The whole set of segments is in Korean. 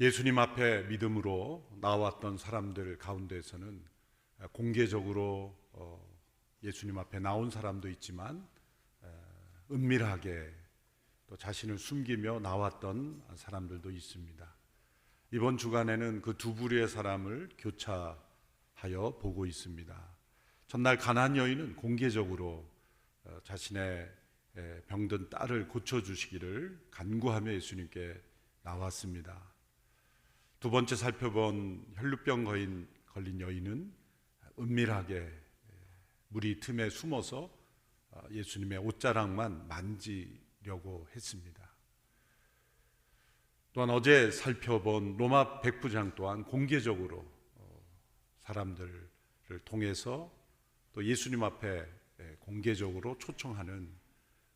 예수님 앞에 믿음으로 나왔던 사람들 가운데서는 공개적으로 예수님 앞에 나온 사람도 있지만 은밀하게 또 자신을 숨기며 나왔던 사람들도 있습니다. 이번 주간에는 그 두 부류의 사람을 교차하여 보고 있습니다. 첫날 가나안 여인은 공개적으로 자신의 병든 딸을 고쳐주시기를 간구하며 예수님께 나왔습니다. 두 번째 살펴본 혈루병 걸린 여인은 은밀하게 무리 틈에 숨어서 예수님의 옷자락만 만지려고 했습니다. 또한 어제 살펴본 로마 백부장 또한 공개적으로 사람들을 통해서 또 예수님 앞에 공개적으로 초청하는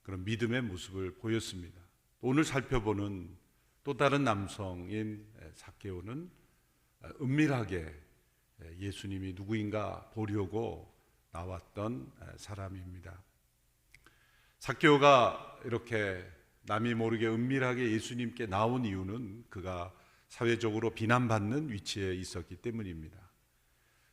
그런 믿음의 모습을 보였습니다. 오늘 살펴보는 또 다른 남성인 삭개오는 은밀하게 예수님이 누구인가 보려고 나왔던 사람입니다. 삭개오가 이렇게 남이 모르게 은밀하게 예수님께 나온 이유는 그가 사회적으로 비난받는 위치에 있었기 때문입니다.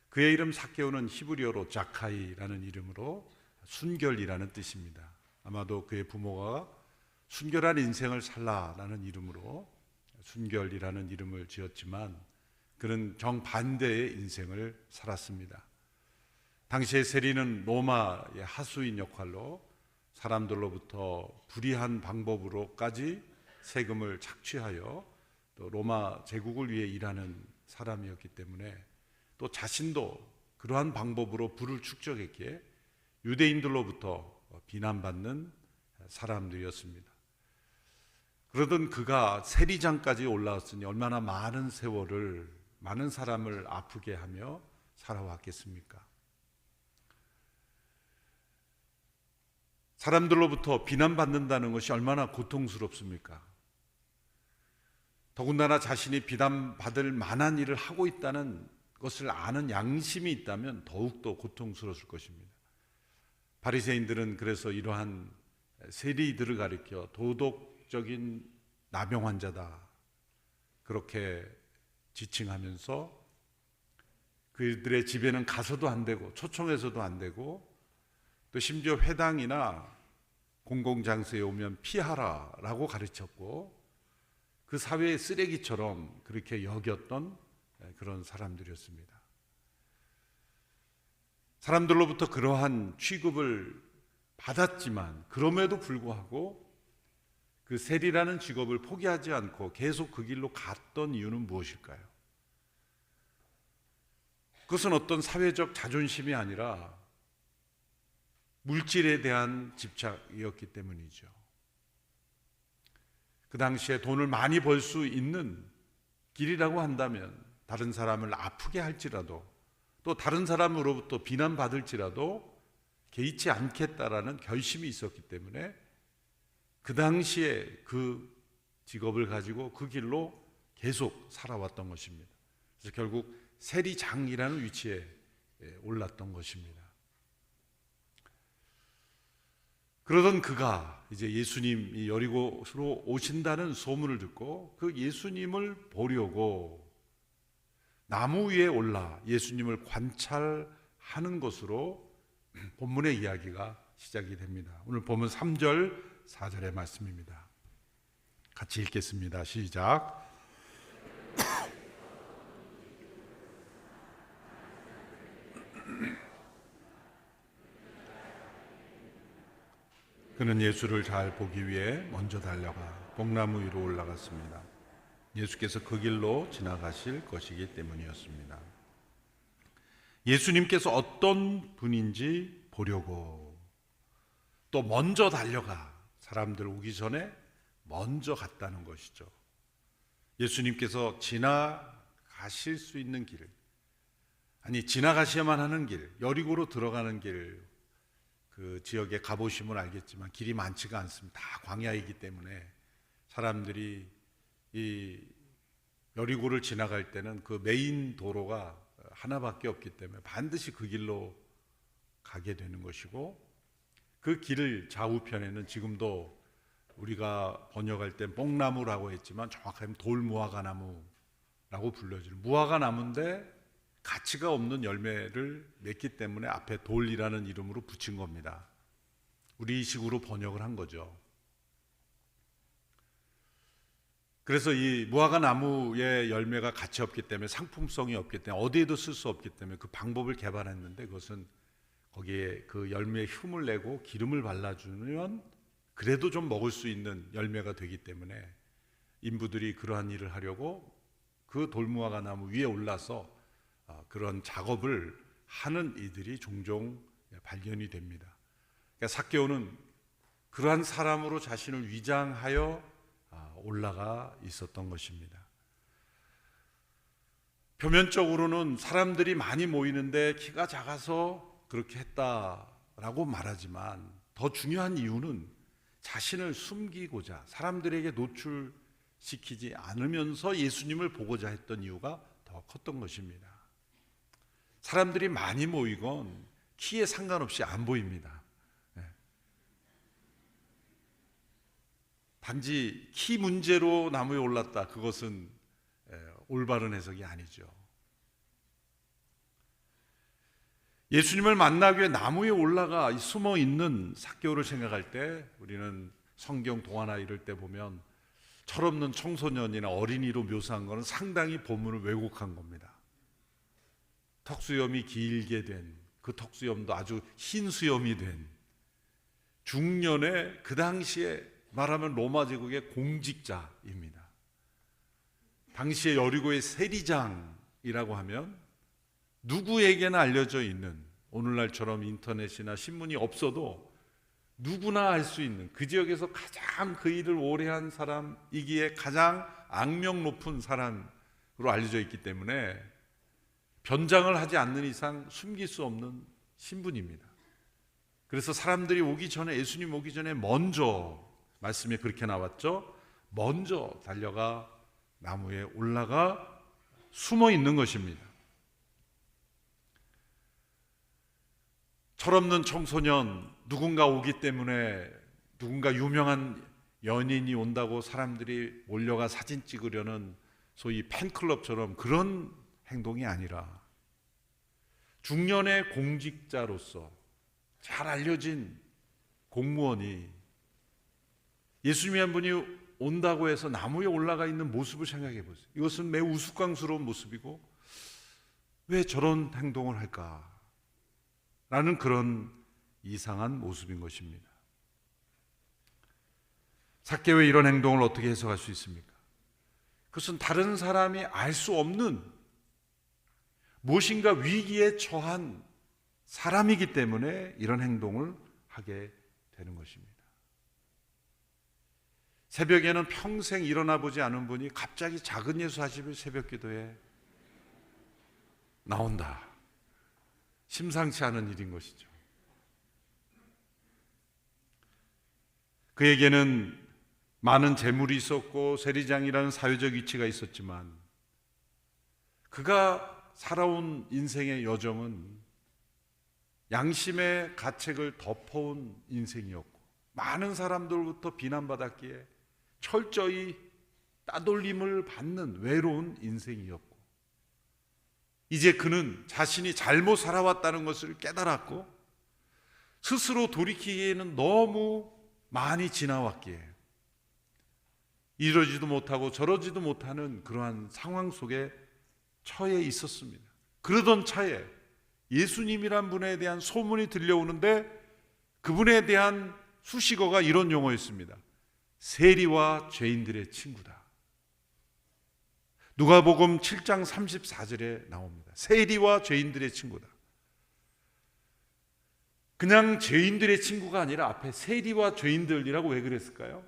그의 이름 삭개오는 히브리어로 자카이라는 이름으로 순결이라는 뜻입니다. 아마도 그의 부모가 순결한 인생을 살라라는 이름으로 순결이라는 이름을 지었지만 그는 정반대의 인생을 살았습니다. 당시의 세리는 로마의 하수인 역할로 사람들로부터 불의한 방법으로까지 세금을 착취하여 또 로마 제국을 위해 일하는 사람이었기 때문에 또 자신도 그러한 방법으로 부를 축적했기에 유대인들로부터 비난받는 사람들이었습니다. 그러던 그가 세리장까지 올라왔으니 얼마나 많은 세월을 많은 사람을 아프게 하며 살아왔겠습니까? 사람들로부터 비난받는다는 것이 얼마나 고통스럽습니까? 더군다나 자신이 비난받을 만한 일을 하고 있다는 것을 아는 양심이 있다면 더욱더 고통스러웠을 것입니다. 바리새인들은 그래서 이러한 세리들을 가리켜 도덕적인 나병 환자다 그렇게 지칭하면서 그들의 집에는 가서도 안 되고 초청해서도 안 되고 또 심지어 회당이나 공공장소에 오면 피하라라고 가르쳤고 그 사회의 쓰레기처럼 그렇게 여겼던 그런 사람들이었습니다. 사람들로부터 그러한 취급을 받았지만 그럼에도 불구하고 그 세리라는 직업을 포기하지 않고 계속 그 길로 갔던 이유는 무엇일까요? 그것은 어떤 사회적 자존심이 아니라 물질에 대한 집착이었기 때문이죠. 그 당시에 돈을 많이 벌 수 있는 길이라고 한다면 다른 사람을 아프게 할지라도 또 다른 사람으로부터 비난받을지라도 개의치 않겠다라는 결심이 있었기 때문에 그 당시에 그 직업을 가지고 그 길로 계속 살아왔던 것입니다. 그래서 결국 세리장이라는 위치에 올랐던 것입니다. 그러던 그가 이제 예수님이 여리고로 오신다는 소문을 듣고 그 예수님을 보려고 나무 위에 올라 예수님을 관찰하는 것으로 본문의 이야기가 시작이 됩니다. 오늘 보면 3절 4절의 말씀입니다. 같이 읽겠습니다. 시작. 그는 예수를 잘 보기 위해 먼저 달려가 뽕나무 위로 올라갔습니다. 예수께서 그 길로 지나가실 것이기 때문이었습니다. 예수님께서 어떤 분인지 보려고 또 먼저 달려가 사람들 오기 전에 먼저 갔다는 것이죠. 예수님께서 지나가실 수 있는 길, 아니 지나가셔야만 하는 길, 여리고로 들어가는 길, 그 지역에 가보시면 알겠지만 길이 많지가 않습니다. 다 광야이기 때문에 사람들이 이 여리고를 지나갈 때는 그 메인 도로가 하나밖에 없기 때문에 반드시 그 길로 가게 되는 것이고 그 길을 좌우편에는 지금도 우리가 번역할 땐 뽕나무라고 했지만 정확하면 돌무화과나무 불려지는, 무화과 나무인데 가치가 없는 열매를 맺기 때문에 앞에 돌이라는 이름으로 붙인 겁니다. 우리식으로 번역을 한 거죠. 그래서 이 무화과 나무의 열매가 가치 없기 때문에, 상품성이 없기 때문에, 어디에도 쓸 수 없기 때문에 그 방법을 개발했는데, 그것은 거기에 그 열매에 흉을 내고 기름을 발라주면 그래도 좀 먹을 수 있는 열매가 되기 때문에 인부들이 그러한 일을 하려고 그 돌무화과 나무 위에 올라서 그런 작업을 하는 이들이 종종 발견이 됩니다. 그러니까 삭개오는 그러한 사람으로 자신을 위장하여 올라가 있었던 것입니다. 표면적으로는 사람들이 많이 모이는데 키가 작아서 그렇게 했다라고 말하지만, 더 중요한 이유는 자신을 숨기고자, 사람들에게 노출시키지 않으면서 예수님을 보고자 했던 이유가 더 컸던 것입니다. 사람들이 많이 모이건 키에 상관없이 안 보입니다. 단지 키 문제로 나무에 올랐다, 그것은 올바른 해석이 아니죠. 예수님을 만나기 위해 나무에 올라가 숨어 있는 삭개오를 생각할 때, 우리는 성경 동화나 이럴 때 보면 철없는 청소년이나 어린이로 묘사한 것은 상당히 본문을 왜곡한 겁니다. 턱수염이 길게 된, 그 턱수염도 아주 흰 수염이 된 중년의, 그 당시에 말하면 로마 제국의 공직자입니다. 당시에 여리고의 세리장이라고 하면 누구에게나 알려져 있는, 오늘날처럼 인터넷이나 신문이 없어도 누구나 알 수 있는, 그 지역에서 가장 그 일을 오래 한 사람이기에 가장 악명 높은 사람으로 알려져 있기 때문에 변장을 하지 않는 이상 숨길 수 없는 신분입니다. 그래서 사람들이 오기 전에, 예수님 오기 전에 먼저, 말씀에 그렇게 나왔죠, 먼저 달려가 나무에 올라가 숨어 있는 것입니다. 철없는 청소년, 누군가 오기 때문에, 누군가 유명한 연인이 온다고 사람들이 몰려가 사진 찍으려는 소위 팬클럽처럼 그런 행동이 아니라, 중년의 공직자로서 잘 알려진 공무원이 예수님이 한 분이 온다고 해서 나무에 올라가 있는 모습을 생각해 보세요. 이것은 매우 우스꽝스러운 모습이고, 왜 저런 행동을 할까? 라는 그런 이상한 모습인 것입니다. 삭개오의 이런 행동을 어떻게 해석할 수 있습니까? 그것은 다른 사람이 알 수 없는 무엇인가 위기에 처한 사람이기 때문에 이런 행동을 하게 되는 것입니다. 새벽에는 평생 일어나 보지 않은 분이 갑자기 작은 예수 40일 새벽 기도에 나온다. 심상치 않은 일인 것이죠. 그에게는 많은 재물이 있었고 세리장이라는 사회적 위치가 있었지만, 그가 살아온 인생의 여정은 양심의 가책을 덮어온 인생이었고, 많은 사람들로부터 비난받았기에 철저히 따돌림을 받는 외로운 인생이었고, 이제 그는 자신이 잘못 살아왔다는 것을 깨달았고, 스스로 돌이키기에는 너무 많이 지나왔기에 이러지도 못하고 저러지도 못하는 그러한 상황 속에 처해 있었습니다. 그러던 차에 예수님이란 분에 대한 소문이 들려오는데, 그분에 대한 수식어가 이런 용어였습니다. 세리와 죄인들의 친구다. 누가복음 7장 34절에 나옵니다. 세리와 죄인들의 친구다. 그냥 죄인들의 친구가 아니라 앞에 세리와 죄인들이라고 왜 그랬을까요?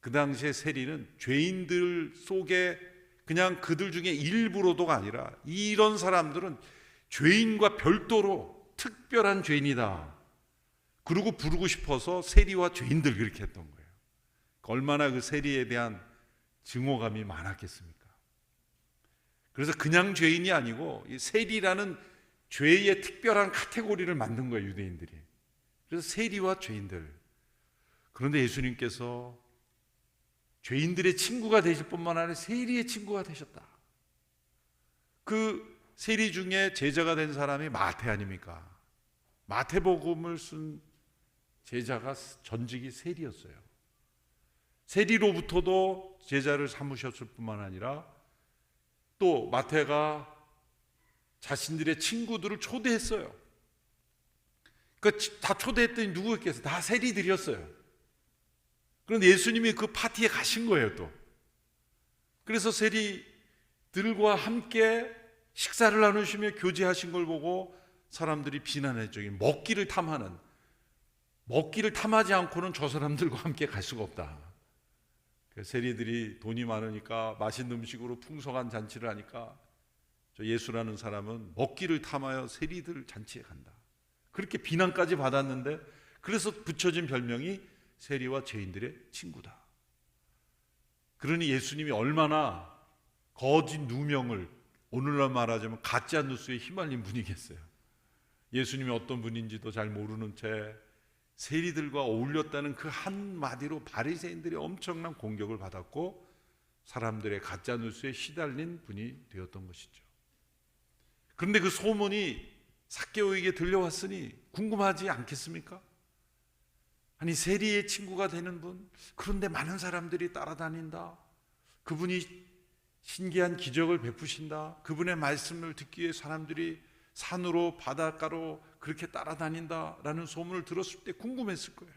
그 당시에 세리는 죄인들 속에 그냥 그들 중에 일부로도가 아니라, 이런 사람들은 죄인과 별도로 특별한 죄인이다, 그러고 부르고 싶어서 세리와 죄인들 그렇게 했던 거예요. 얼마나 그 세리에 대한 증오감이 많았겠습니까? 그래서 그냥 죄인이 아니고 이 세리라는 죄의 특별한 카테고리를 만든 거예요, 유대인들이. 그래서 세리와 죄인들. 그런데 예수님께서 죄인들의 친구가 되실 뿐만 아니라 세리의 친구가 되셨다. 그 세리 중에 제자가 된 사람이 마태 아닙니까? 마태복음을 쓴 제자가 전직이 세리였어요. 세리로부터도 제자를 삼으셨을 뿐만 아니라 또 마태가 자신들의 친구들을 초대했어요. 그러니까 다 초대했더니 누구였겠어요? 다 세리들이었어요. 그런데 예수님이 그 파티에 가신 거예요, 또. 그래서 세리들과 함께 식사를 나누시며 교제하신 걸 보고 사람들이 비난했죠. 먹기를 탐하지 않고는 저 사람들과 함께 갈 수가 없다. 세리들이 돈이 많으니까 맛있는 음식으로 풍성한 잔치를 하니까 저 예수라는 사람은 먹기를 탐하여 세리들 잔치에 간다. 그렇게 비난까지 받았는데, 그래서 붙여진 별명이 세리와 죄인들의 친구다. 그러니 예수님이 얼마나 거짓 누명을, 오늘날 말하자면 가짜 뉴스에 휘말린 분이겠어요. 예수님이 어떤 분인지도 잘 모르는 채 세리들과 어울렸다는 그 한마디로 바리새인들이 엄청난 공격을 받았고 사람들의 가짜 뉴스에 시달린 분이 되었던 것이죠. 그런데 그 소문이 삭개오에게 들려왔으니 궁금하지 않겠습니까? 아니, 세리의 친구가 되는 분, 그런데 많은 사람들이 따라다닌다. 그분이 신기한 기적을 베푸신다. 그분의 말씀을 듣기 위해 사람들이 산으로 바닷가로 그렇게 따라다닌다라는 소문을 들었을 때 궁금했을 거예요.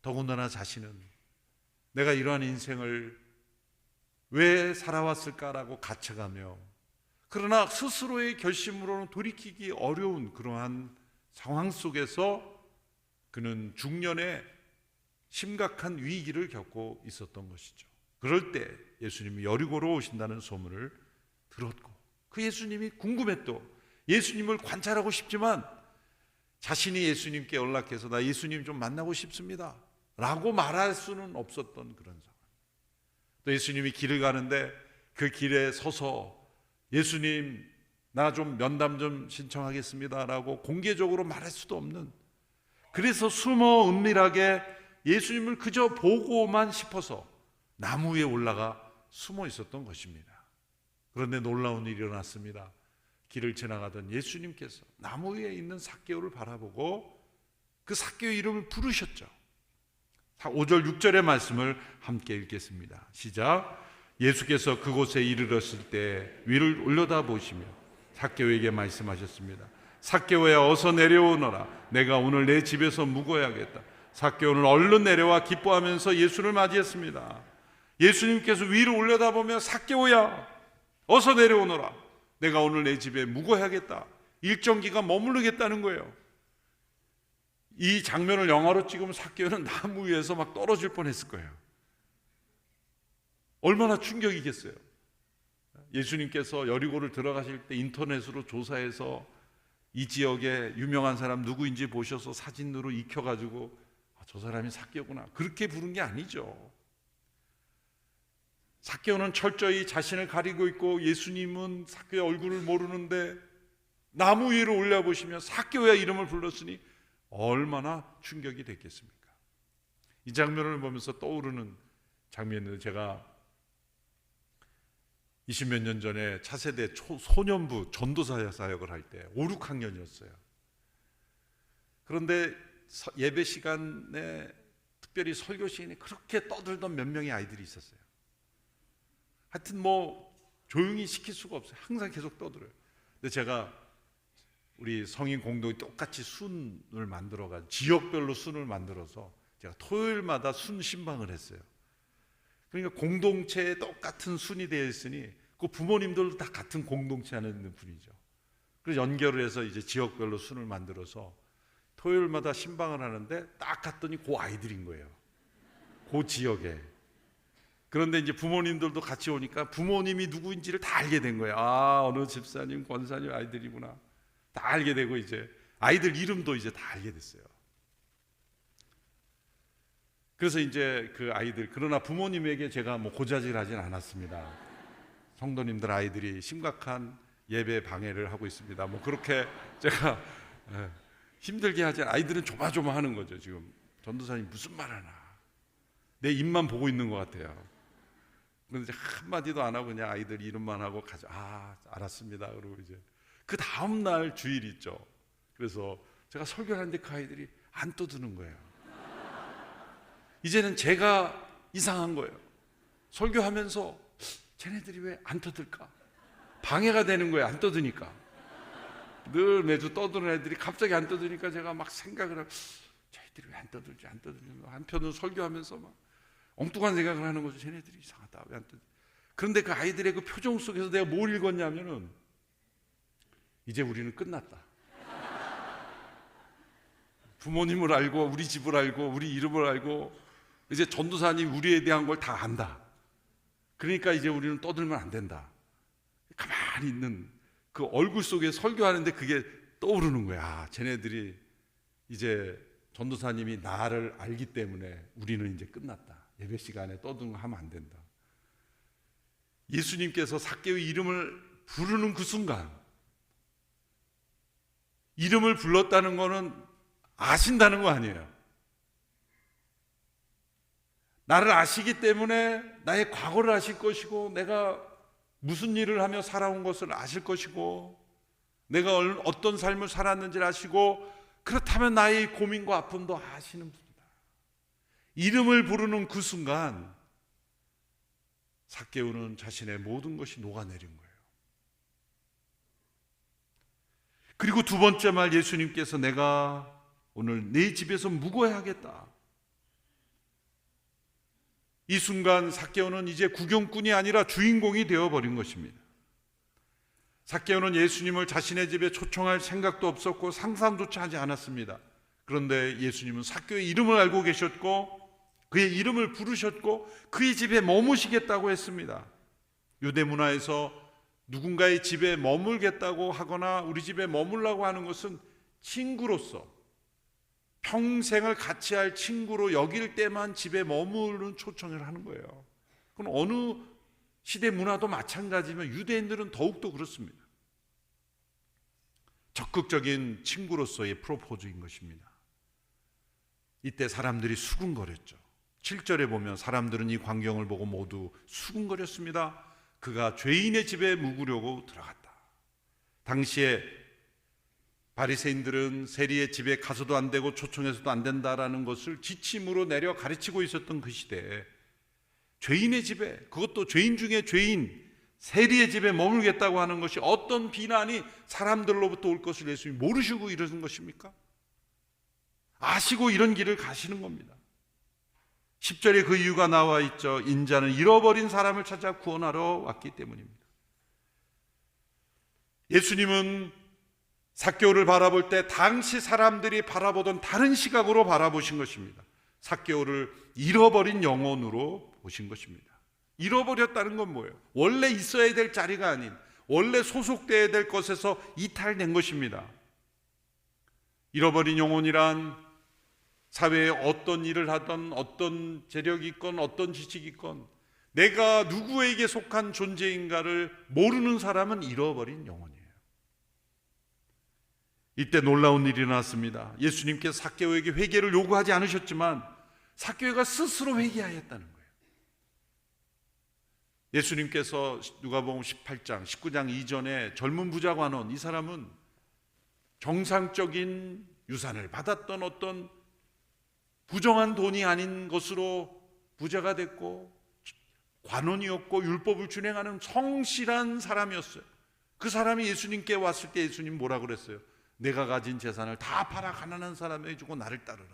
더군다나 자신은 내가 이러한 인생을 왜 살아왔을까라고 갇혀가며, 그러나 스스로의 결심으로는 돌이키기 어려운 그러한 상황 속에서 그는 중년에 심각한 위기를 겪고 있었던 것이죠. 그럴 때 예수님이 여리고로 오신다는 소문을 들었고, 그 예수님이 궁금했고 예수님을 관찰하고 싶지만 자신이 예수님께 연락해서 나 예수님 좀 만나고 싶습니다 라고 말할 수는 없었던 그런 상황. 또 예수님이 길을 가는데 그 길에 서서 예수님 나 좀 면담 좀 신청하겠습니다 라고 공개적으로 말할 수도 없는, 그래서 숨어 은밀하게 예수님을 그저 보고만 싶어서 나무 위에 올라가 숨어 있었던 것입니다. 그런데 놀라운 일이 일어났습니다. 길을 지나가던 예수님께서 나무 위에 있는 삭개오를 바라보고 그 삭개오 이름을 부르셨죠. 5절 6절의 말씀을 함께 읽겠습니다. 시작. 예수께서 그곳에 이르렀을 때 위를 올려다보시며 삭개오에게 말씀하셨습니다. 삭개오야, 어서 내려오너라. 내가 오늘 내 집에서 묵어야겠다. 삭개오는 얼른 내려와 기뻐하면서 예수를 맞이했습니다. 예수님께서 위를 올려다보며 삭개오야, 어서 내려오너라. 내가 오늘 내 집에 묵어야겠다. 일정 기간 머무르겠다는 거예요. 이 장면을 영화로 찍으면 삭개오는 나무 위에서 막 떨어질 뻔했을 거예요. 얼마나 충격이겠어요. 예수님께서 여리고를 들어가실 때 인터넷으로 조사해서 이 지역에 유명한 사람 누구인지 보셔서 사진으로 익혀가지고 저 사람이 삭개오구나 그렇게 부른 게 아니죠. 삭개오는 철저히 자신을 가리고 있고 예수님은 삭개오 얼굴을 모르는데 나무 위로 올려보시며 삭개오야 이름을 불렀으니 얼마나 충격이 됐겠습니까? 이 장면을 보면서 떠오르는 장면은, 제가 20몇 년 전에 차세대 소년부 전도사 사역을 할 때 5, 6학년이었어요. 그런데 예배 시간에 특별히 설교 시간에 그렇게 떠들던 몇 명의 아이들이 있었어요. 하여튼 조용히 시킬 수가 없어요. 항상 계속 떠들어요. 근데 제가 우리 성인 공동이 똑같이 순을 만들어가지고 지역별로 순을 만들어서 제가 토요일마다 순 신방을 했어요. 그러니까 공동체에 똑같은 순이 되어 있으니 그 부모님들도 다 같은 공동체 안에 있는 분이죠. 그래서 연결을 해서 이제 지역별로 순을 만들어서 토요일마다 신방을 하는데 딱 갔더니 그 아이들인 거예요. 그 지역에. 그런데 이제 부모님들도 같이 오니까 부모님이 누구인지를 다 알게 된 거예요. 아, 어느 집사님, 권사님 아이들이구나. 다 알게 되고 이제 아이들 이름도 이제 다 알게 됐어요. 그래서 이제 그 아이들, 그러나 부모님에게 제가 고자질하진 않았습니다. 성도님들 아이들이 심각한 예배 방해를 하고 있습니다. 그렇게 제가 힘들게 하지 않아요. 아이들은 조마조마하는 거죠. 지금 전도사님 무슨 말 하나. 내 입만 보고 있는 것 같아요. 그런데 한마디도 안 하고 그냥 아이들 이름만 하고 가자. 알았습니다. 그러고 이제 그 다음 날 주일 있죠. 그래서 제가 설교를 하는데 그 아이들이 안 떠드는 거예요. 이제는 제가 이상한 거예요. 설교하면서 쟤네들이 왜 안 떠들까? 방해가 되는 거예요. 안 떠드니까. 늘 매주 떠드는 애들이 갑자기 안 떠드니까 제가 막 생각을 하고 쟤네들이 왜 안 떠들지? 한편으로 설교하면서 막 엉뚱한 생각을 하는 거죠. 쟤네들이 이상하다. 왜 안 떠들지? 그런데 그 아이들의 그 표정 속에서 내가 뭘 읽었냐면은 이제 우리는 끝났다. 부모님을 알고 우리 집을 알고 우리 이름을 알고 이제 전도사님 우리에 대한 걸 다 안다. 그러니까 이제 우리는 떠들면 안 된다. 가만히 있는 그 얼굴 속에 설교하는데 그게 떠오르는 거야. 쟤네들이 이제 전도사님이 나를 알기 때문에 우리는 이제 끝났다. 예배 시간에 떠드는 거 하면 안 된다. 예수님께서 삭개오의 이름을 부르는 그 순간, 이름을 불렀다는 거는 아신다는 거 아니에요. 나를 아시기 때문에 나의 과거를 아실 것이고, 내가 무슨 일을 하며 살아온 것을 아실 것이고, 내가 어떤 삶을 살았는지를 아시고, 그렇다면 나의 고민과 아픔도 아시는 분이다. 이름을 부르는 그 순간 삭개오는 자신의 모든 것이 녹아내린 거예요. 그리고 두 번째 말, 예수님께서 내가 오늘 내 집에서 묵어야겠다. 이 순간 삭개오는 이제 구경꾼이 아니라 주인공이 되어버린 것입니다. 삭개오는 예수님을 자신의 집에 초청할 생각도 없었고 상상조차 하지 않았습니다. 그런데 예수님은 삭개오의 이름을 알고 계셨고 그의 이름을 부르셨고 그의 집에 머무시겠다고 했습니다. 유대 문화에서 누군가의 집에 머물겠다고 하거나 우리 집에 머물라고 하는 것은 친구로서, 평생을 같이 할 친구로 여길 때만 집에 머무르는 초청을 하는 거예요. 그건 어느 시대 문화도 마찬가지면 유대인들은 더욱더 그렇습니다. 적극적인 친구로서의 프로포즈인 것입니다. 이때 사람들이 수군거렸죠. 7절에 보면 사람들은 이 광경을 보고 모두 수군거렸습니다. 그가 죄인의 집에 묵으려고 들어갔다. 당시에 바리새인들은 세리의 집에 가서도 안 되고 초청해서도 안 된다라는 것을 지침으로 내려 가르치고 있었던 그 시대에 죄인의 집에, 그것도 죄인 중에 죄인, 세리의 집에 머물겠다고 하는 것이 어떤 비난이 사람들로부터 올 것을 예수님이 모르시고 이러는 것입니까? 아시고 이런 길을 가시는 겁니다. 10절에 그 이유가 나와 있죠. 인자는 잃어버린 사람을 찾아 구원하러 왔기 때문입니다. 예수님은 삭개오를 바라볼 때 당시 사람들이 바라보던 다른 시각으로 바라보신 것입니다. 삭개오를 잃어버린 영혼으로 보신 것입니다. 잃어버렸다는 건 뭐예요? 원래 있어야 될 자리가 아닌, 원래 소속되어야 될 것에서 이탈된 것입니다. 잃어버린 영혼이란 사회에 어떤 일을 하던, 어떤 재력이 있건 어떤 지식이 있건 내가 누구에게 속한 존재인가를 모르는 사람은 잃어버린 영혼이에요. 이때 놀라운 일이 일어났습니다. 예수님께서 삭개오에게 회개를 요구하지 않으셨지만 삭개오가 스스로 회개하였다는 거예요. 예수님께서 누가복음 18장, 19장 이전에 젊은 부자 관원, 이 사람은 정상적인 유산을 받았던 어떤 부정한 돈이 아닌 것으로 부자가 됐고 관원이었고 율법을 준행하는 성실한 사람이었어요. 그 사람이 예수님께 왔을 때 예수님 뭐라 그랬어요? 내가 가진 재산을 다 팔아 가난한 사람에게 주고 나를 따르라.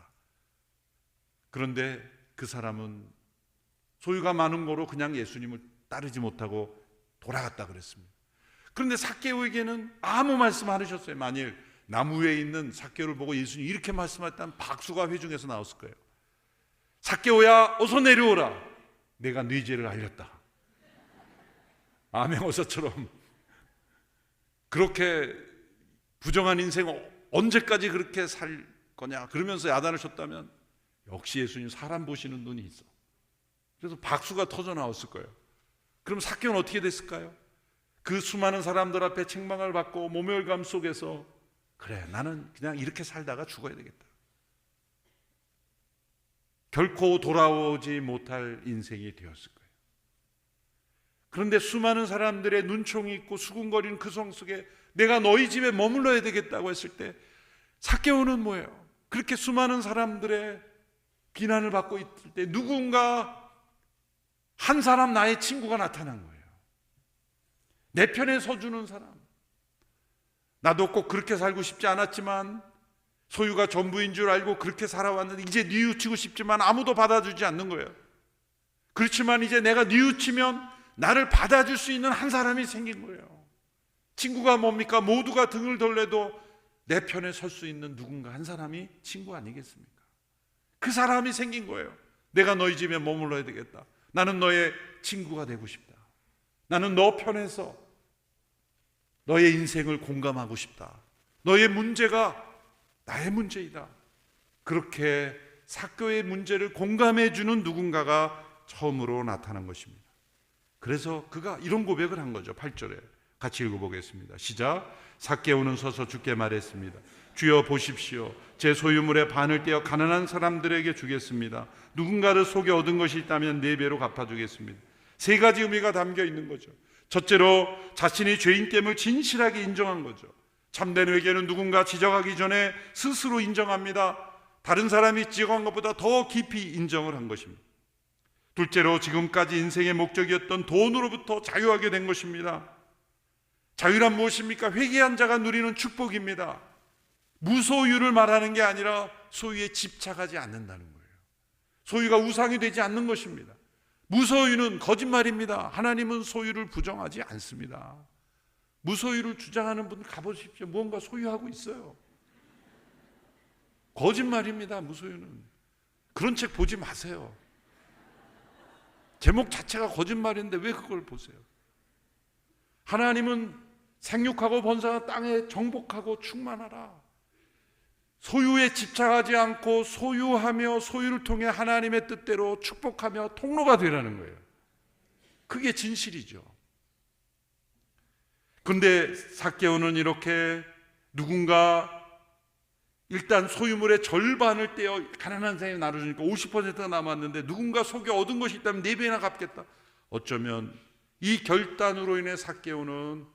그런데 그 사람은 소유가 많은 거로 그냥 예수님을 따르지 못하고 돌아갔다 그랬습니다. 그런데 삭개오에게는 아무 말씀 안 하셨어요. 만일 나무 위에 있는 삭개오를 보고 예수님이 이렇게 말씀했다면 박수가 회중에서 나왔을 거예요. 삭개오야, 어서 내려오라. 내가 네 죄를 알렸다. 암행어사처럼 그렇게 부정한 인생 언제까지 그렇게 살 거냐 그러면서 야단을 쳤다면 역시 예수님 사람 보시는 눈이 있어. 그래서 박수가 터져 나왔을 거예요. 그럼 삭개오는 어떻게 됐을까요? 그 수많은 사람들 앞에 책망을 받고 모멸감 속에서 그래, 나는 그냥 이렇게 살다가 죽어야 되겠다. 결코 돌아오지 못할 인생이 되었을 거예요. 그런데 수많은 사람들의 눈총이 있고 수군거리는 그 성 속에 내가 너희 집에 머물러야 되겠다고 했을 때 삭개오는 뭐예요? 그렇게 수많은 사람들의 비난을 받고 있을 때 누군가 한 사람 나의 친구가 나타난 거예요. 내 편에 서주는 사람. 나도 꼭 그렇게 살고 싶지 않았지만 소유가 전부인 줄 알고 그렇게 살아왔는데 이제 뉘우치고 싶지만 아무도 받아주지 않는 거예요. 그렇지만 이제 내가 뉘우치면 나를 받아줄 수 있는 한 사람이 생긴 거예요. 친구가 뭡니까? 모두가 등을 돌려도 내 편에 설 수 있는 누군가 한 사람이 친구 아니겠습니까? 그 사람이 생긴 거예요. 내가 너희 집에 머물러야 되겠다. 나는 너의 친구가 되고 싶다. 나는 너 편에서 너의 인생을 공감하고 싶다. 너의 문제가 나의 문제이다. 그렇게 삭개오의 문제를 공감해 주는 누군가가 처음으로 나타난 것입니다. 그래서 그가 이런 고백을 한 거죠. 8절에 같이 읽어보겠습니다. 시작. 삭개오는 서서 주께 말했습니다. 주여 보십시오. 제 소유물의 반을 떼어 가난한 사람들에게 주겠습니다. 누군가를 속여 얻은 것이 있다면 4배로 갚아주겠습니다. 3가지 의미가 담겨 있는 거죠. 첫째로 자신이 죄인됨을 진실하게 인정한 거죠. 참된 회개는 누군가 지적하기 전에 스스로 인정합니다. 다른 사람이 지적한 것보다 더 깊이 인정을 한 것입니다. 둘째로 지금까지 인생의 목적이었던 돈으로부터 자유하게 된 것입니다. 자유란 무엇입니까? 회개한 자가 누리는 축복입니다. 무소유를 말하는 게 아니라 소유에 집착하지 않는다는 거예요. 소유가 우상이 되지 않는 것입니다. 무소유는 거짓말입니다. 하나님은 소유를 부정하지 않습니다. 무소유를 주장하는 분들 가보십시오. 무언가 소유하고 있어요. 거짓말입니다. 무소유는. 그런 책 보지 마세요. 제목 자체가 거짓말인데 왜 그걸 보세요? 하나님은 생육하고 번성한 땅에 정복하고 충만하라. 소유에 집착하지 않고 소유하며 소유를 통해 하나님의 뜻대로 축복하며 통로가 되라는 거예요. 그게 진실이죠. 그런데 삭개오는 이렇게 누군가 일단 소유물의 절반을 떼어 가난한 사람이 나눠주니까 50%가 남았는데 누군가 속여 얻은 것이 있다면 4배나 갚겠다. 어쩌면 이 결단으로 인해 삭개오는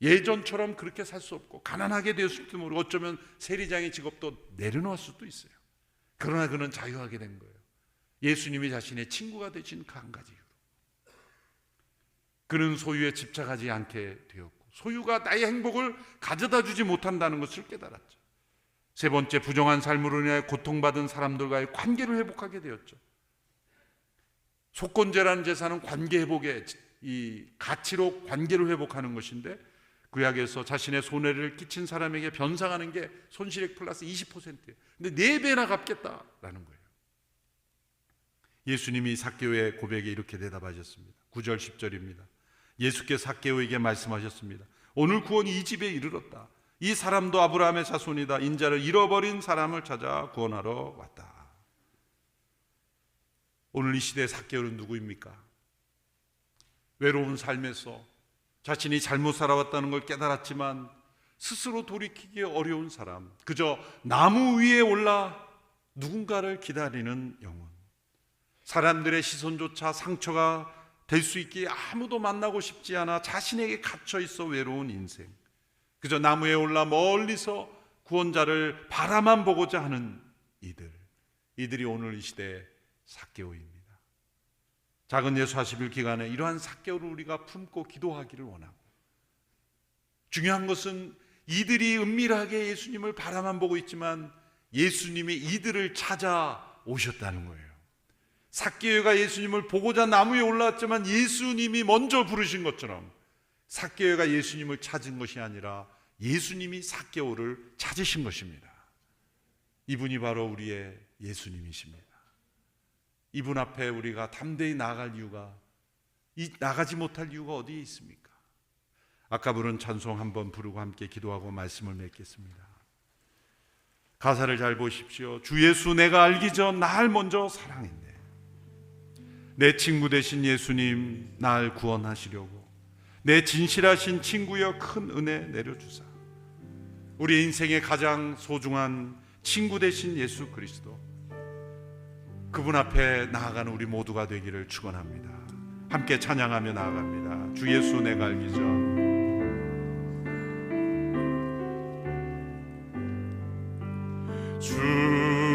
예전처럼 그렇게 살 수 없고 가난하게 되었을지도 모르고 어쩌면 세리장의 직업도 내려놓을 수도 있어요. 그러나 그는 자유하게 된 거예요. 예수님이 자신의 친구가 되신 그 한 가지 이유로. 그는 소유에 집착하지 않게 되었고 소유가 나의 행복을 가져다 주지 못한다는 것을 깨달았죠. 세 번째, 부정한 삶으로 인해 고통받은 사람들과의 관계를 회복하게 되었죠. 속건제라는 제사는 관계 회복의 이 가치로 관계를 회복하는 것인데 구약에서 자신의 손해를 끼친 사람에게 변상하는 게 손실액 플러스 20%예요. 근데 4배나 갚겠다라는 거예요. 예수님이 삭개오의 고백에 이렇게 대답하셨습니다. 9절 10절입니다. 예수께서 삭개오에게 말씀하셨습니다. 오늘 구원이 이 집에 이르렀다. 이 사람도 아브라함의 자손이다. 인자를 잃어버린 사람을 찾아 구원하러 왔다. 오늘 이 시대의 삭개오는 누구입니까? 외로운 삶에서 자신이 잘못 살아왔다는 걸 깨달았지만 스스로 돌이키기 어려운 사람, 그저 나무 위에 올라 누군가를 기다리는 영혼, 사람들의 시선조차 상처가 될 수 있기에 아무도 만나고 싶지 않아 자신에게 갇혀 있어 외로운 인생, 그저 나무에 올라 멀리서 구원자를 바라만 보고자 하는 이들이 오늘 이 시대의 삭개오입니다. 작은 예수 40일 기간에 이러한 삭개오를 우리가 품고 기도하기를 원하고, 중요한 것은 이들이 은밀하게 예수님을 바라만 보고 있지만 예수님이 이들을 찾아오셨다는 거예요. 삭개오가 예수님을 보고자 나무에 올라왔지만 예수님이 먼저 부르신 것처럼 삭개오가 예수님을 찾은 것이 아니라 예수님이 삭개오를 찾으신 것입니다. 이분이 바로 우리의 예수님이십니다. 이분 앞에 우리가 담대히 나아갈 이유가, 나가지 못할 이유가 어디에 있습니까? 아까 부른 찬송 한번 부르고 함께 기도하고 말씀을 맺겠습니다. 가사를 잘 보십시오. 주 예수 내가 알기 전 날 먼저 사랑했네. 내 친구 되신 예수님 날 구원하시려고 내 진실하신 친구여 큰 은혜 내려주사. 우리 인생의 가장 소중한 친구 되신 예수 그리스도, 그분 앞에 나아가는 우리 모두가 되기를 축원합니다. 함께 찬양하며 나아갑니다. 주 예수 내가 알기 전. 주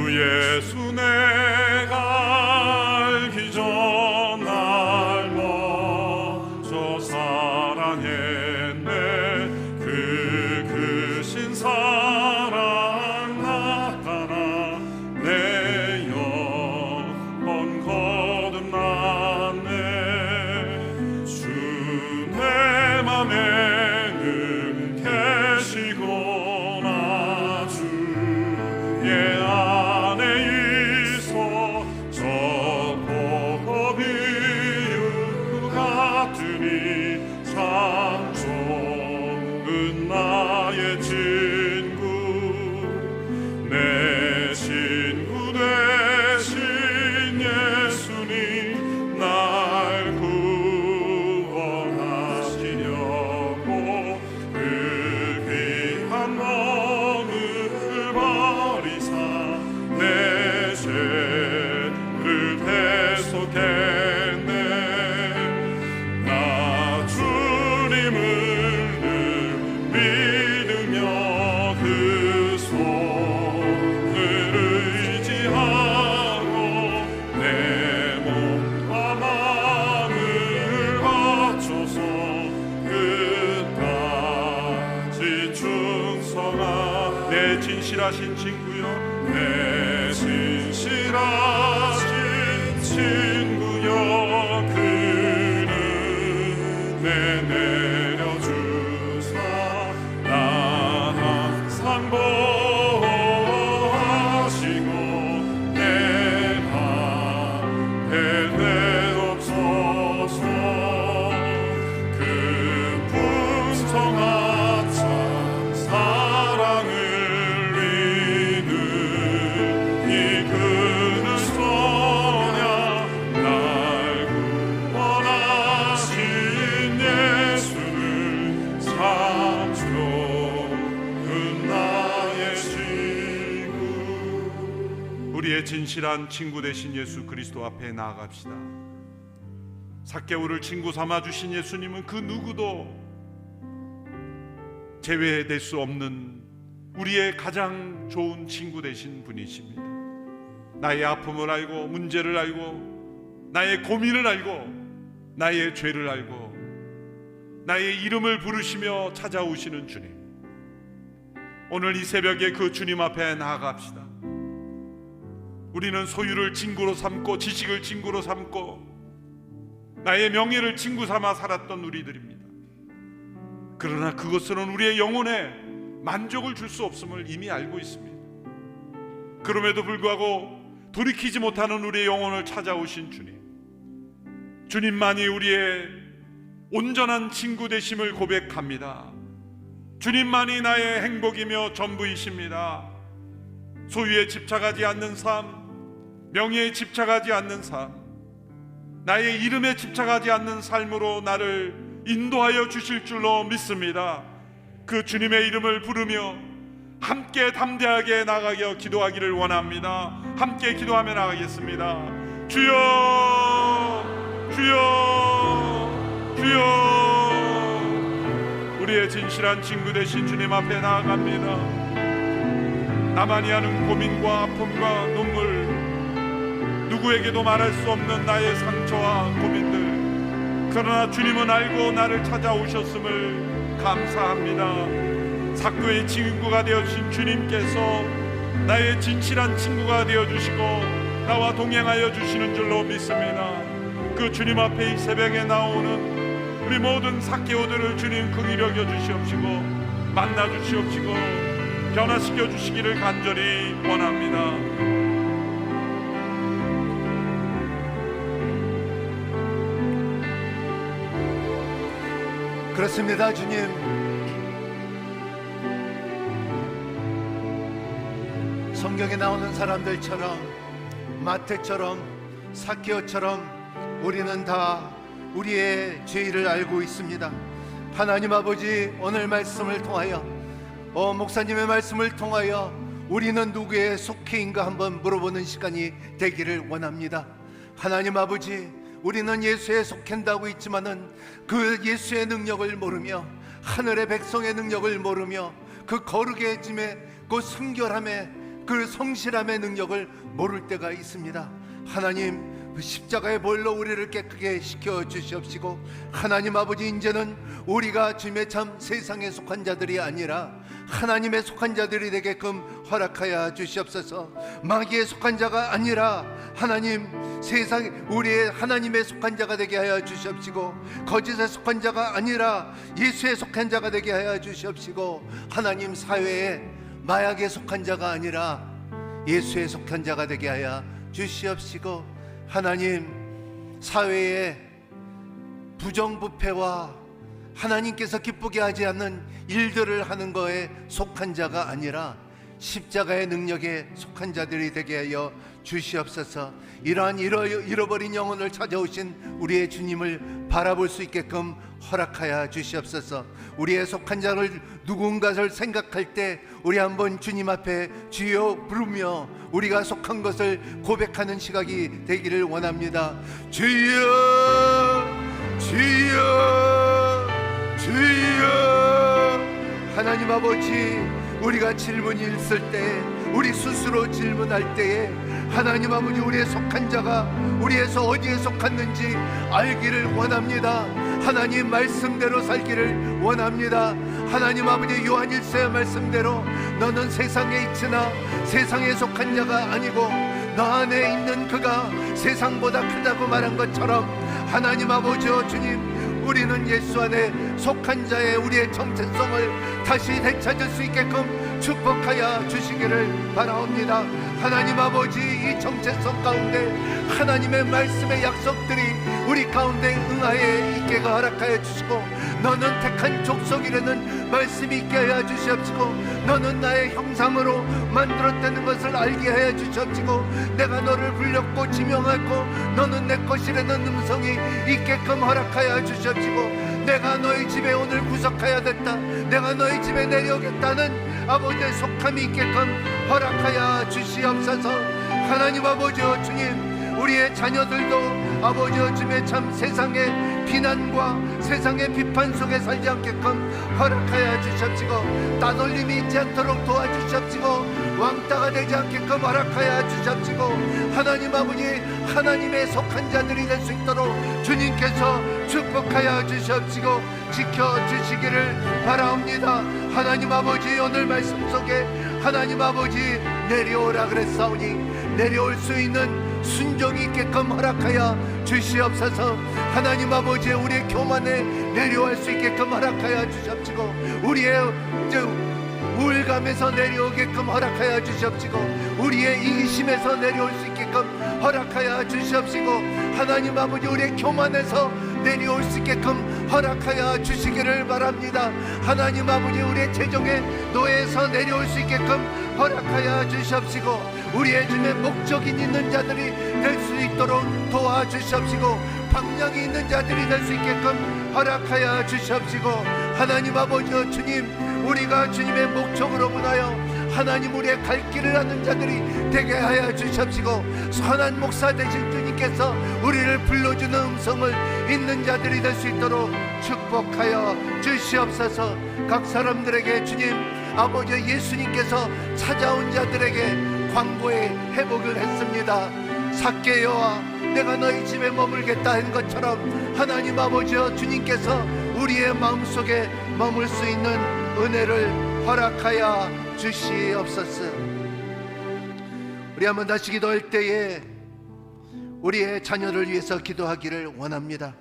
예수 내가 알기 전 날 먼저 사랑했네. 그 크신 사랑 나타나 내 영혼 거듭났네. 주 내 맘에 늘 계시구나. 주의 안에 있어 저 복음이 육구 같으니 참 좋은 나의 친구. 내 친구 되신 예수님 날 구원하시려고 그 귀한 몸을 버리사 내 죄를 대속했네. 나 주님을 늘 믿으며 그 손을 의지하고 내 몸과 마음을 바쳐서 끝까지 충성하. 내 진실하신 친구여, 내 진실하신 친구여, 그는 내 내려주사 나 항상 보호하시고 내 앞에 되옵소서. 그 풍성한 참 사랑을 이끄는 소냐. 날 구원하신 예수는 참 좋은 나의 친구. 우리의 진실한 친구 되신 예수 그리스도 앞에 나아갑시다. 삭개오를 친구 삼아 주신 예수님은 그 누구도 제외될 수 없는 우리의 가장 좋은 친구 되신 분이십니다. 나의 아픔을 알고, 문제를 알고, 나의 고민을 알고, 나의 죄를 알고, 나의 이름을 부르시며 찾아오시는 주님. 오늘 이 새벽에 그 주님 앞에 나아갑시다. 우리는 소유를 친구로 삼고, 지식을 친구로 삼고, 나의 명예를 친구 삼아 살았던 우리들입니다. 그러나 그것으로는 우리의 영혼에 만족을 줄 수 없음을 이미 알고 있습니다. 그럼에도 불구하고 돌이키지 못하는 우리의 영혼을 찾아오신 주님, 주님만이 우리의 온전한 친구 되심을 고백합니다. 주님만이 나의 행복이며 전부이십니다. 소유에 집착하지 않는 삶, 명예에 집착하지 않는 삶, 나의 이름에 집착하지 않는 삶으로 나를 인도하여 주실 줄로 믿습니다. 그 주님의 이름을 부르며 함께 담대하게 나가게 기도하기를 원합니다. 함께 기도하며 나가겠습니다. 주여, 주여, 주여. 우리의 진실한 친구 되신 주님 앞에 나아갑니다. 나만이 아는 고민과 아픔과 눈물, 누구에게도 말할 수 없는 나의 상처와 고민들, 그러나 주님은 알고 나를 찾아오셨음을 감사합니다. 삭도의 친구가 되어주신 주님께서 나의 진실한 친구가 되어주시고 나와 동행하여 주시는 줄로 믿습니다. 그 주님 앞에 이 새벽에 나오는 우리 모든 삭개오들을 주님 긍휼히 여겨 주시옵시고 만나 주시옵시고 변화시켜 주시기를 간절히 원합니다. 그렇습니다, 주님. 성경에 나오는 사람들처럼, 마태처럼, 삭개오처럼 우리는 다 우리의 죄를 알고 있습니다. 하나님 아버지, 오늘 말씀을 통하여, 목사님의 말씀을 통하여 우리는 누구의 속해인가 한번 물어보는 시간이 되기를 원합니다. 하나님 아버지, 우리는 예수에 속한다고 있지만은 그 예수의 능력을 모르며 하늘의 백성의 능력을 모르며 그 거룩의 짐에 그 순결함의 그 성실함의 능력을 모를 때가 있습니다. 하나님, 그 십자가의 볼로 우리를 깨끗게 시켜 주시옵시고, 하나님 아버지, 이제는 우리가 주님의 참 세상에 속한 자들이 아니라 하나님의 속한 자들이 되게끔 허락하여 주시옵소서. 마귀에 속한 자가 아니라 하나님, 세상 우리의 하나님의 속한 자가 되게 하여 주시옵시고, 거짓에 속한 자가 아니라 예수에 속한 자가 되게 하여 주시옵시고, 하나님, 사회에 마약에 속한 자가 아니라 예수에 속한 자가 되게 하여 주시옵시고, 하나님, 사회에 부정부패와 하나님께서 기쁘게 하지 않는 일들을 하는 거에 속한 자가 아니라 십자가의 능력에 속한 자들이 되게 하여 주시옵소서. 이러한 잃어버린 영혼을 찾아오신 우리의 주님을 바라볼 수 있게끔 허락하여 주시옵소서. 우리의 속한 자를 누군가를 생각할 때 우리 한번 주님 앞에 주여 부르며 우리가 속한 것을 고백하는 시각이 되기를 원합니다. 주여, 주여, 주여. 하나님 아버지, 우리가 질문이 있을 때, 우리 스스로 질문할 때에 하나님 아버지, 우리의 속한 자가 우리에서 어디에 속았는지 알기를 원합니다. 하나님 말씀대로 살기를 원합니다. 하나님 아버지, 요한일서의 말씀대로 너는 세상에 있으나 세상에 속한 자가 아니고 너 안에 있는 그가 세상보다 크다고 말한 것처럼, 하나님 아버지여 주님, 우리는 예수 안에 속한 자의 우리의 정체성을 다시 되찾을 수 있게끔 축복하여 주시기를 바라옵니다. 하나님 아버지, 이 정체성 가운데 하나님의 말씀의 약속들이 우리 가운데 응하에 있게 허락하여 주시고, 너는 택한 족속이라는 말씀이 있게 하여 주시옵시고, 너는 나의 형상으로 만들었다는 것을 알게 하여 주시옵시고, 내가 너를 불렸고 지명하고 너는 내 것이라는 음성이 있게끔 허락하여 주시옵시고, 내가 너희 집에 오늘 구속하여 됐다, 내가 너희 집에 내려오겠다는 아버지의 속함이 있게끔 허락하여 주시옵소서. 하나님 아버지여 주님, 우리의 자녀들도 아버지여 주님의 참 세상의 비난과 세상의 비판 속에 살지 않게끔 허락하여 주시옵시고, 따돌림이 있지 않도록 도와주시옵시고, 왕따가 되지 않게끔 허락하여 주시옵시고, 하나님 아버지, 하나님의 속한 자들이 될 수 있도록 주님께서 축복하여 주시옵시고 지켜주시기를 바라옵니다. 하나님 아버지, 오늘 말씀 속에 하나님 아버지, 내려오라 그랬사오니 내려올 수 있는 순종이 있게끔 허락하여 주시옵소서. 하나님 아버지, 우리의 교만에 내려올 수 있게끔 허락하여 주시옵시고, 우리의 우울감에서 내려오게끔 허락하여 주시옵시고, 우리의 이기심에서 내려올 수 있게끔 허락하여 주시옵시고, 하나님 아버지, 우리의 교만에서 내려올 수 있게끔 허락하여 주시기를 바랍니다. 하나님 아버지, 우리의 재정의 노예에서 내려올 수 있게끔 허락하여 주시옵시고, 우리의 주님의 목적이 있는 자들이 될 수 있도록 도와주시옵시고, 방향이 있는 자들이 될 수 있게끔 허락하여 주시옵시고, 하나님 아버지 주님, 우리가 주님의 목적으로 문하여 하나님 우리의 갈 길을 아는 자들이 되게 하여 주시옵시고, 선한 목사 되신 주님께서 우리를 불러주는 음성을 있는 자들이 될 수 있도록 축복하여 주시옵소서. 각 사람들에게 주님 아버지 예수님께서 찾아온 자들에게 광고의 회복을 했습니다. 삭개여와 내가 너희 집에 머물겠다 한 것처럼 하나님 아버지여 주님께서 우리의 마음속에 머물 수 있는 은혜를 허락하여 주시옵소서. 우리 한번 다시 기도할 때에 우리의 자녀를 위해서 기도하기를 원합니다.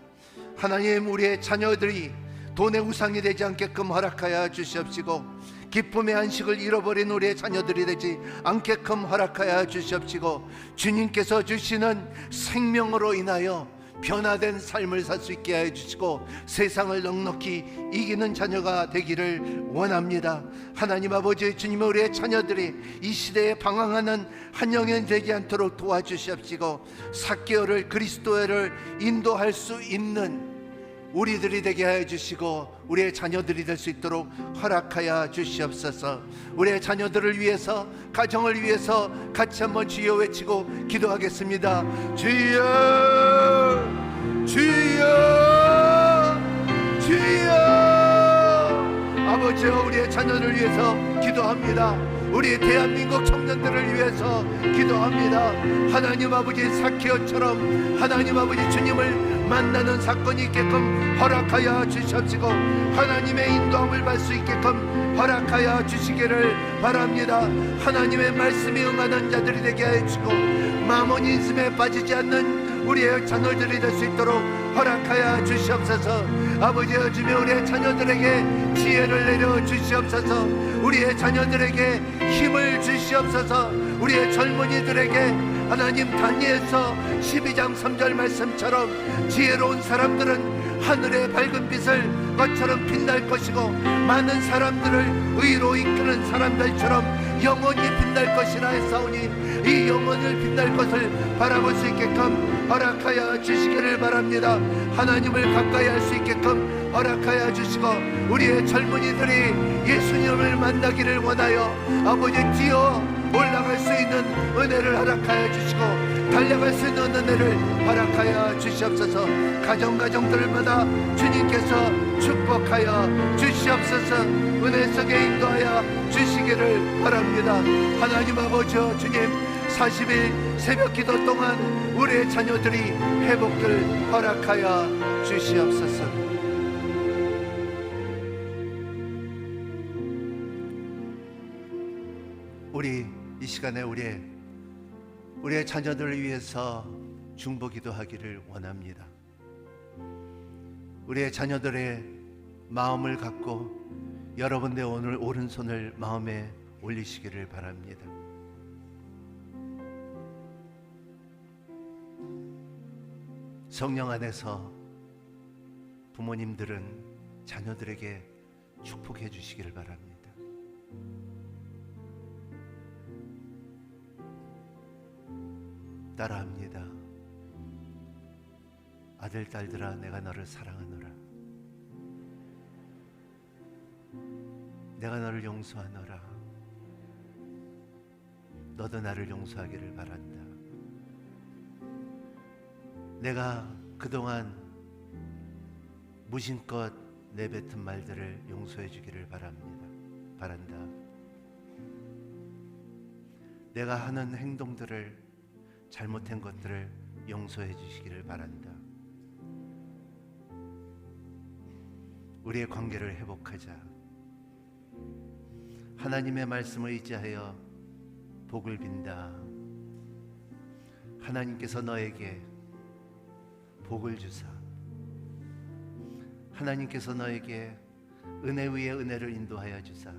하나님, 우리의 자녀들이 돈의 우상이 되지 않게끔 허락하여 주시옵시고, 기쁨의 안식을 잃어버린 우리의 자녀들이 되지 않게끔 허락하여 주시옵시고, 주님께서 주시는 생명으로 인하여 변화된 삶을 살 수 있게 해 주시고, 세상을 넉넉히 이기는 자녀가 되기를 원합니다. 하나님 아버지 주님, 우리의 자녀들이 이 시대에 방황하는 한 영혼 되지 않도록 도와주시옵시고, 삭개오를 그리스도를 인도할 수 있는 우리들이 되게 하여 주시고, 우리의 자녀들이 될 수 있도록 허락하여 주시옵소서. 우리의 자녀들을 위해서, 가정을 위해서 같이 한번 주여 외치고 기도하겠습니다. 주여, 주여 주여. 아버지여, 우리의 자녀를 위해서 기도합니다. 우리 대한민국 청년들을 위해서 기도합니다. 하나님 아버지, 삭개오처럼 하나님 아버지 주님을 만나는 사건이 있게끔 허락하여 주시옵시고, 하나님의 인도함을 받을 수 있게끔 허락하여 주시기를 바랍니다. 하나님의 말씀에 응하는 자들이 되게 하여 주시고, 마몬 인심에 빠지지 않는 우리의 자녀들이 될 수 있도록 허락하여 주시옵소서. 아버지여, 주님 우리의 자녀들에게 지혜를 내려 주시옵소서. 우리의 자녀들에게 힘을 주시옵소서. 우리의 젊은이들에게 하나님, 다니엘서 12장 3절 말씀처럼 지혜로운 사람들은 하늘의 밝은 빛을 것처럼 빛날 것이고, 많은 사람들을 의로 이끄는 사람들처럼 영원히 빛날 것이라 했사오니, 이 영혼을 빛날 것을 바라볼 수 있게끔 허락하여 주시기를 바랍니다. 하나님을 가까이 할 수 있게끔 허락하여 주시고, 우리의 젊은이들이 예수님을 만나기를 원하여 아버지 뛰어 올라갈 수 있는 은혜를 허락하여 주시고, 달려갈 수 있는 은혜를 허락하여 주시옵소서. 가정들마다 주님께서 축복하여 주시옵소서. 은혜 속에 인도하여 주시기를 바랍니다. 하나님 아버지여, 주님 40일 새벽 기도 동안 우리의 자녀들이 회복을 허락하여 주시옵소서. 우리 이 시간에 우리의 자녀들을 위해서 중보기도하기를 원합니다. 우리의 자녀들의 마음을 갖고 여러분의 오늘 오른손을 마음에 올리시기를 바랍니다. 성령 안에서 부모님들은 자녀들에게 축복해 주시기를 바랍니다. 따라합니다. 아들, 딸들아, 내가 너를 사랑하노라. 내가 너를 용서하노라. 너도 나를 용서하기를 바란다. 내가 그동안 무심껏 내뱉은 말들을 용서해 주기를 바란다. 내가 하는 행동들을, 잘못된 것들을 용서해 주시기를 바란다. 우리의 관계를 회복하자. 하나님의 말씀을 의지하여 복을 빈다. 하나님께서 너에게 복을 주사, 하나님께서 너에게 은혜 위에 은혜를 인도하여 주사,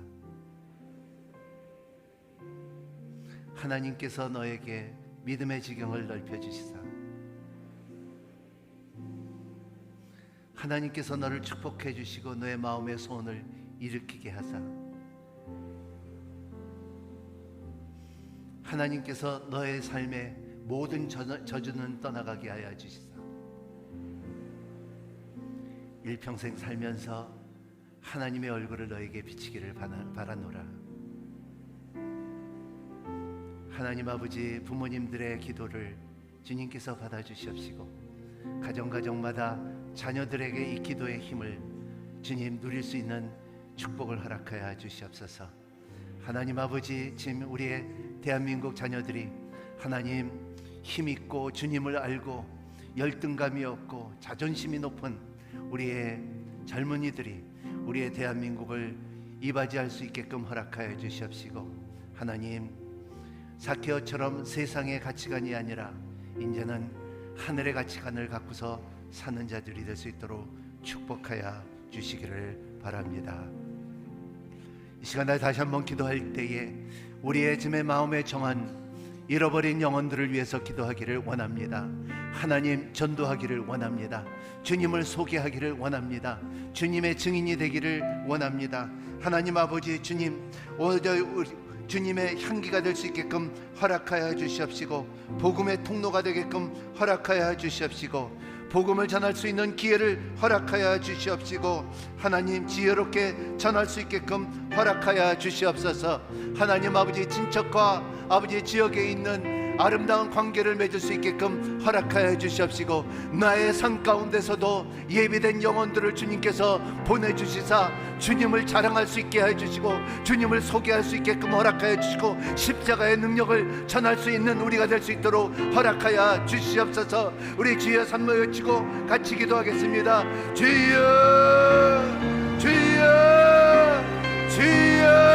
하나님께서 너에게 믿음의 지경을 넓혀주시사, 하나님께서 너를 축복해 주시고 너의 마음의 소원을 일으키게 하사, 하나님께서 너의 삶의 모든 저주는 떠나가게 하여 주시사, 일평생 살면서 하나님의 얼굴을 너에게 비치기를 바라노라. 하나님 아버지, 부모님들의 기도를 주님께서 받아주시옵시고, 가정마다 자녀들에게 이 기도의 힘을 주님 누릴 수 있는 축복을 허락하여 주시옵소서. 하나님 아버지, 지금 우리의 대한민국 자녀들이 하나님 힘있고 주님을 알고 열등감이 없고 자존심이 높은 우리의 젊은이들이 우리의 대한민국을 이바지할 수 있게끔 허락하여 주시옵시고, 하나님 삭개오처럼 세상의 가치관이 아니라 이제는 하늘의 가치관을 갖고서 사는 자들이 될 수 있도록 축복하여 주시기를 바랍니다. 이 시간에 다시 한번 기도할 때에 우리의 지금의 마음에 정한 잃어버린 영혼들을 위해서 기도하기를 원합니다. 하나님 전도하기를 원합니다. 주님을 소개하기를 원합니다. 주님의 증인이 되기를 원합니다. 하나님 아버지, 주님의 향기가 될 수 있게끔 허락하여 주시옵시고, 복음의 통로가 되게끔 허락하여 주시옵시고, 복음을 전할 수 있는 기회를 허락하여 주시옵시고, 하나님 지혜롭게 전할 수 있게끔 허락하여 주시옵소서. 하나님 아버지, 친척과 아버지 지역에 있는 아름다운 관계를 맺을 수 있게끔 허락하여 주시옵시고, 나의 삶 가운데서도 예비된 영혼들을 주님께서 보내주시사 주님을 자랑할 수 있게 해주시고 주님을 소개할 수 있게끔 허락하여 주시고 십자가의 능력을 전할 수 있는 우리가 될 수 있도록 허락하여 주시옵소서. 우리 주여 삼모 외치고 같이 기도하겠습니다. 주여 주여 주여.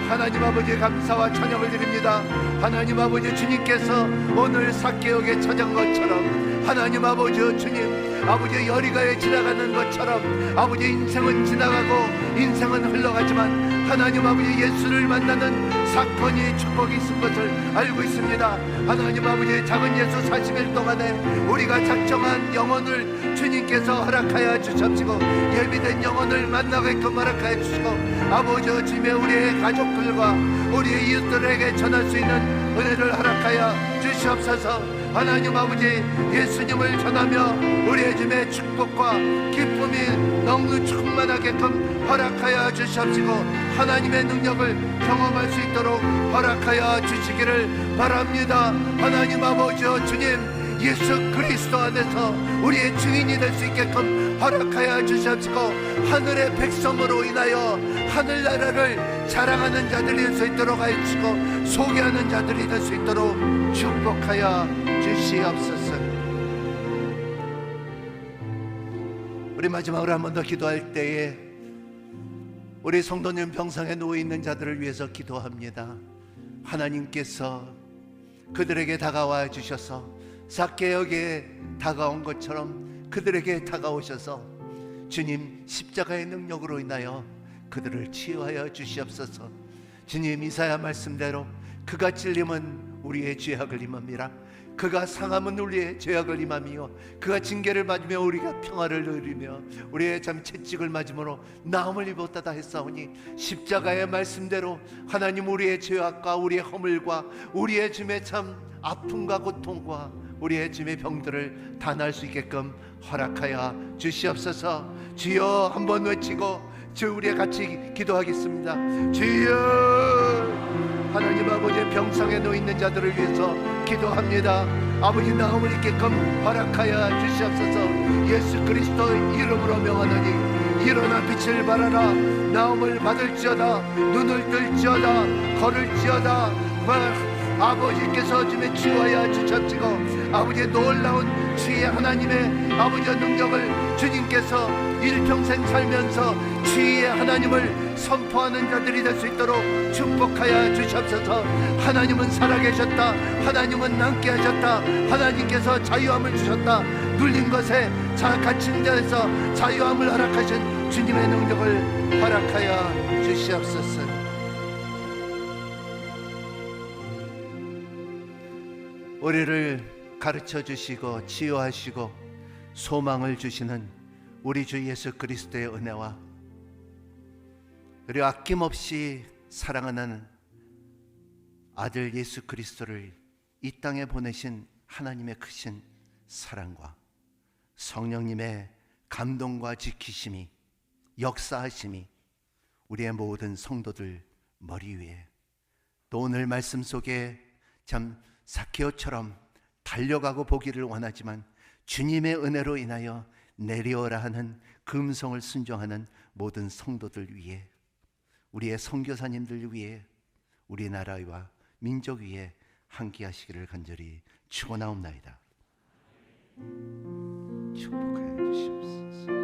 하나님 아버지 감사와 찬양을 드립니다. 하나님 아버지, 주님께서 오늘 삭개옥에 찾은 것처럼, 하나님 아버지 주님, 아버지 여리가에 지나가는 것처럼, 아버지 인생은 지나가고 인생은 흘러가지만 하나님 아버지 예수를 만나는 사건이 축복이 있은 것을 알고 있습니다. 하나님 아버지, 작은 예수 40일 동안에 우리가 작정한 영혼을 주님께서 허락하여 주십시고 예비된 영혼을 만나게끔 허락하여 주시고, 아버지 주님의 우리의 가족들과 우리의 이웃들에게 전할 수 있는 은혜를 허락하여 주시옵소서. 하나님 아버지, 예수님을 전하며 우리의 주님의 축복과 기쁨이 너무 충만하게끔 허락하여 주시옵시고 하나님의 능력을 경험할 수 있도록 허락하여 주시기를 바랍니다. 하나님 아버지 주님, 예수 그리스도 안에서 우리의 주인이 될 수 있게끔 허락하여 주시옵시고 하늘의 백성으로 인하여 하늘나라를 자랑하는 자들이 될 수 있도록 하여 주시고 소개하는 자들이 될 수 있도록 축복하여 주시옵소서. 우리 마지막으로 한 번 더 기도할 때에 우리 성도님 병상에 누워있는 자들을 위해서 기도합니다. 하나님께서 그들에게 다가와 주셔서 삭개역에 다가온 것처럼 그들에게 다가오셔서 주님 십자가의 능력으로 인하여 그들을 치유하여 주시옵소서. 주님, 이사야 말씀대로 그가 찔림은 우리의 죄악을 임함이라, 그가 상함은 우리의 죄악을 임함이요 그가 징계를 맞으며 우리가 평화를 누리며 우리의 참 채찍을 맞음으로 나음을 입었다다 했사오니, 십자가의 말씀대로 하나님 우리의 죄악과 우리의 허물과 우리의 주님의 참 아픔과 고통과 우리의 주님의 병들을 단할 수 있게끔 허락하여 주시옵소서. 주여 한번 외치고 주 우리 같이 기도하겠습니다. 주여. 하나님 아버지, 병상에 놓여있는 자들을 위해서 기도합니다. 아버지, 나음을 입게끔 허락하여 주시옵소서. 예수 그리스도 이름으로 명하노니 일어나 빛을 발하라. 나음을 받을지어다. 눈을 뜰지어다. 걸을지어다. 아버지께서 주님의 치유하여 주셨지고 아버지의 놀라운 주의 하나님의 아버지의 능력을 주님께서 일평생 살면서 주의 하나님을 선포하는 자들이 될 수 있도록 축복하여 주시옵소서. 하나님은 살아계셨다. 하나님은 남게 하셨다. 하나님께서 자유함을 주셨다. 눌린 것에 갇힌 자에서 자유함을 허락하신 주님의 능력을 허락하여 주시옵소서. 우리를 가르쳐 주시고 치유하시고 소망을 주시는 우리 주 예수 그리스도의 은혜와 그리고 아낌없이 사랑하는 아들 예수 그리스도를 이 땅에 보내신 하나님의 크신 사랑과 성령님의 감동과 지키심이 역사하심이 우리의 모든 성도들 머리 위에, 또 오늘 말씀 속에 참 삭개오처럼 달려가고 보기를 원하지만 주님의 은혜로 인하여 내려오라 하는 금성을 순종하는 모든 성도들 위에, 우리의 선교사님들 위에, 우리나라와 민족 위에 함께하시기를 간절히 축원하옵나이다. 축복하여 주시옵소서.